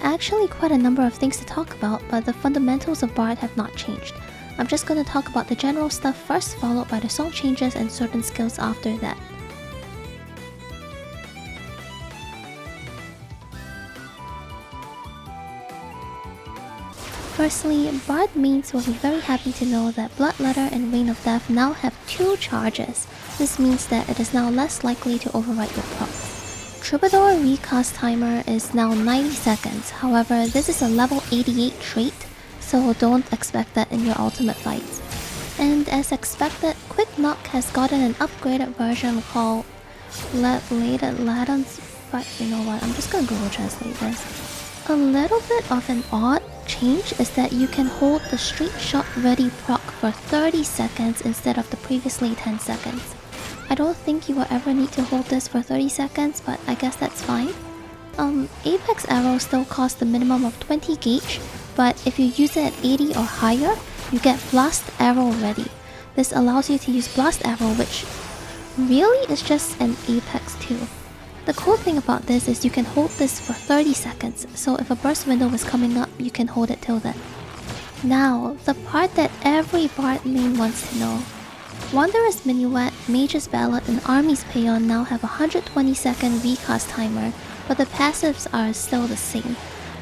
actually quite a number of things to talk about, but the fundamentals of Bard have not changed. I'm just going to talk about the general stuff first, followed by the song changes and certain skills after that. Firstly, Bard mains will be very happy to know that Bloodletter and Reign of Death now have 2 charges. This means that it is now less likely to overwrite your procs. Troubadour recast timer is now 90 seconds, however this is a level 88 trait, so don't expect that in your ultimate fights. And as expected, Quick Knock has gotten an upgraded version called Latent Latence, but you know what, I'm just gonna Google translate this. A little bit of an odd change is that you can hold the Straight Shot Ready proc for 30 seconds instead of the previously 10 seconds. I don't think you will ever need to hold this for 30 seconds, but I guess that's fine. Apex Arrow still costs the minimum of 20 gauge, but if you use it at 80 or higher, you get Blast Arrow Ready. This allows you to use Blast Arrow, which really is just an Apex 2. The cool thing about this is you can hold this for 30 seconds, so if a burst window is coming up, you can hold it till then. Now, the part that every Bard main wants to know. Wanderer's Minuet, Mage's Ballad, and Army's Paeon now have a 120-second recast timer, but the passives are still the same.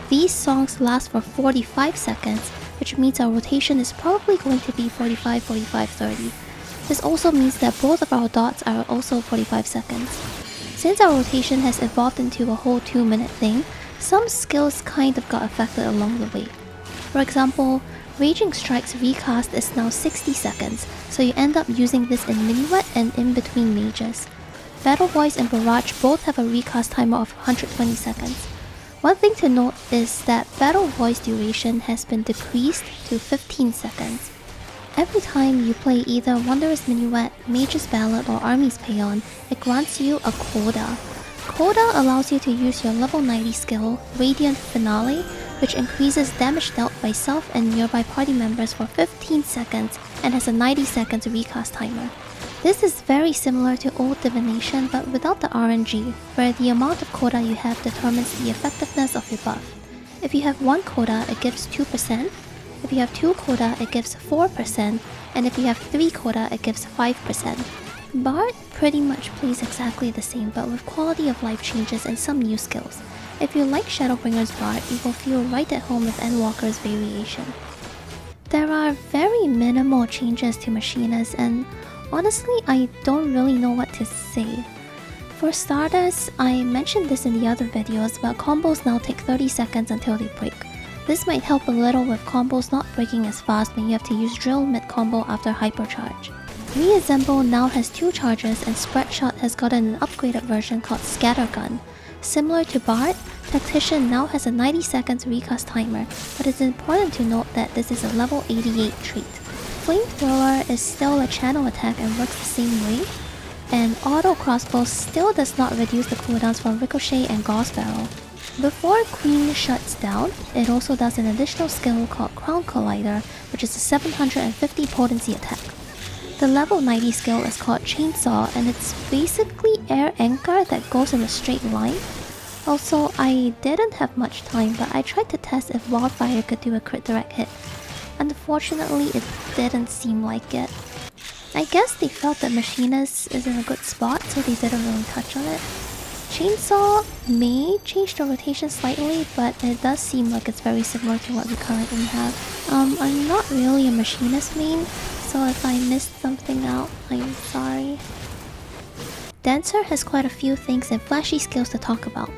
These songs last for 45 seconds, which means our rotation is probably going to be 45, 45, 30. This also means that both of our dots are also 45 seconds. Since our rotation has evolved into a whole 2-minute thing, some skills kind of got affected along the way. For example, Raging Strike's recast is now 60 seconds, so you end up using this in Minuet and in between mages. Battle Voice and Barrage both have a recast timer of 120 seconds. One thing to note is that Battle Voice duration has been decreased to 15 seconds. Every time you play either Wanderer's Minuet, Mage's Ballad, or Army's Paeon, it grants you a Coda. Coda allows you to use your level 90 skill, Radiant Finale, which increases damage dealt by self and nearby party members for 15 seconds and has a 90 seconds recast timer. This is very similar to old Divination but without the RNG, where the amount of coda you have determines the effectiveness of your buff. If you have 1 coda, it gives 2%, if you have 2 coda, it gives 4%, and if you have 3 coda, it gives 5%. Bard pretty much plays exactly the same but with quality of life changes and some new skills. If you like Shadowbringer's Bard, you will feel right at home with Endwalker's variation. There are very minimal changes to Machinist, and honestly, I don't really know what to say. For starters, I mentioned this in the other videos, but combos now take 30 seconds until they break. This might help a little with combos not breaking as fast when you have to use drill mid-combo after hypercharge. Reassemble now has 2 charges and Spreadshot has gotten an upgraded version called Scattergun. Similar to Bard, Tactician now has a 90 seconds recast timer, but it's important to note that this is a level 88 trait. Flamethrower is still a channel attack and works the same way, and Auto Crossbow still does not reduce the cooldowns from Ricochet and Gauss Barrel. Before Queen shuts down, it also does an additional skill called Crown Collider, which is a 750 potency attack. The level 90 skill is called Chainsaw, and it's basically Air Anchor that goes in a straight line. Also, I didn't have much time, but I tried to test if Wildfire could do a crit direct hit. Unfortunately, it didn't seem like it. I guess they felt that Machinist is in a good spot, so they didn't really touch on it. Chainsaw may change the rotation slightly, but it does seem like it's very similar to what we currently have. I'm not really a Machinist main, so if I missed something out, I'm sorry. Dancer has quite a few things and flashy skills to talk about.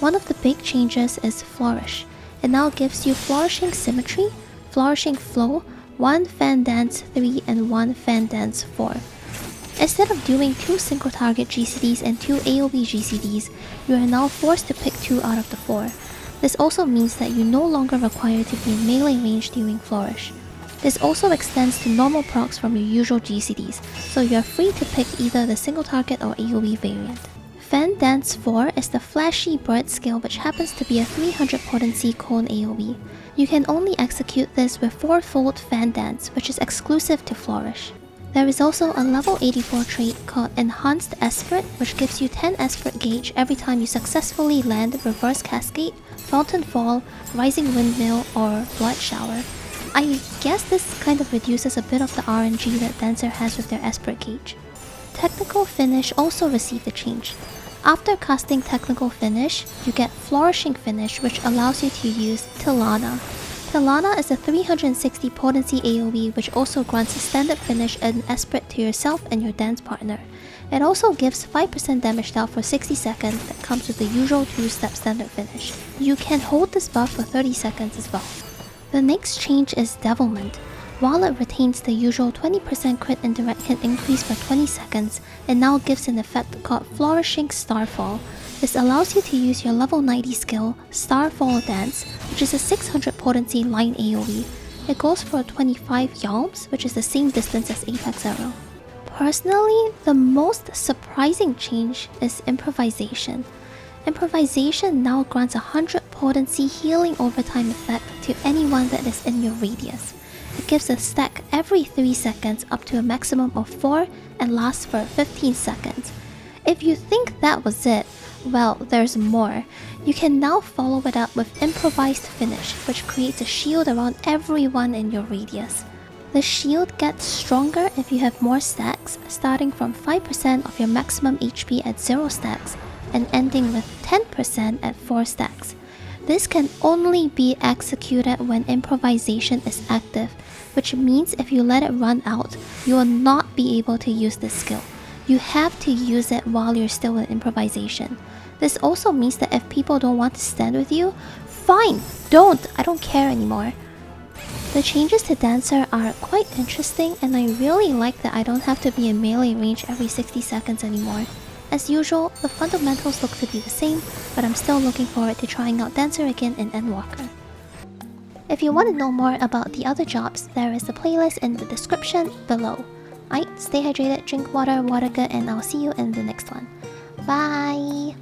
One of the big changes is Flourish. It now gives you Flourishing Symmetry, Flourishing Flow, 1 Fan Dance 3 and 1 Fan Dance 4. Instead of doing 2 Synchro Target GCDs and 2 AoE GCDs, you are now forced to pick 2 out of the 4. This also means that you no longer require to be in melee range during Flourish. This also extends to normal procs from your usual GCDs, so you are free to pick either the single target or AoE variant. Fan Dance 4 is the Flashy Bird skill, which happens to be a 300 potency cone AoE. You can only execute this with 4-fold Fan Dance, which is exclusive to Flourish. There is also a level 84 trait called Enhanced Esprit, which gives you 10 Esprit gauge every time you successfully land Reverse Cascade, Fountain Fall, Rising Windmill, or Blood Shower. I guess this kind of reduces a bit of the RNG that Dancer has with their Esprit gauge. Technical Finish also received a change. After casting Technical Finish, you get Flourishing Finish, which allows you to use Tilana. Tilana is a 360 potency AoE which also grants a standard finish and Esprit to yourself and your dance partner. It also gives 5% damage dealt for 60 seconds that comes with the usual 2-step standard finish. You can hold this buff for 30 seconds as well. The next change is Devilment. While it retains the usual 20% crit and direct hit increase for 20 seconds, it now gives an effect called Flourishing Starfall. This allows you to use your level 90 skill, Starfall Dance, which is a 600 potency line AoE. It goes for 25 yalms, which is the same distance as Apex Arrow. Personally, the most surprising change is Improvisation. Improvisation now grants 100 potency healing overtime effect to anyone that is in your radius. It gives a stack every 3 seconds up to a maximum of 4 and lasts for 15 seconds. If you think that was it, well, there's more. You can now follow it up with Improvised Finish, which creates a shield around everyone in your radius. The shield gets stronger if you have more stacks, starting from 5% of your maximum HP at 0 stacks, and ending with 10% at 4 stacks. This can only be executed when Improvisation is active, which means if you let it run out, you will not be able to use this skill. You have to use it while you're still in Improvisation. This also means that if people don't want to stand with you, fine, don't, I don't care anymore. The changes to Dancer are quite interesting, and I really like that I don't have to be in melee range every 60 seconds anymore. As usual, the fundamentals look to be the same, but I'm still looking forward to trying out Dancer again in Endwalker. If you want to know more about the other jobs, there is a playlist in the description below. Alright, stay hydrated, drink water, water good, and I'll see you in the next one. Bye!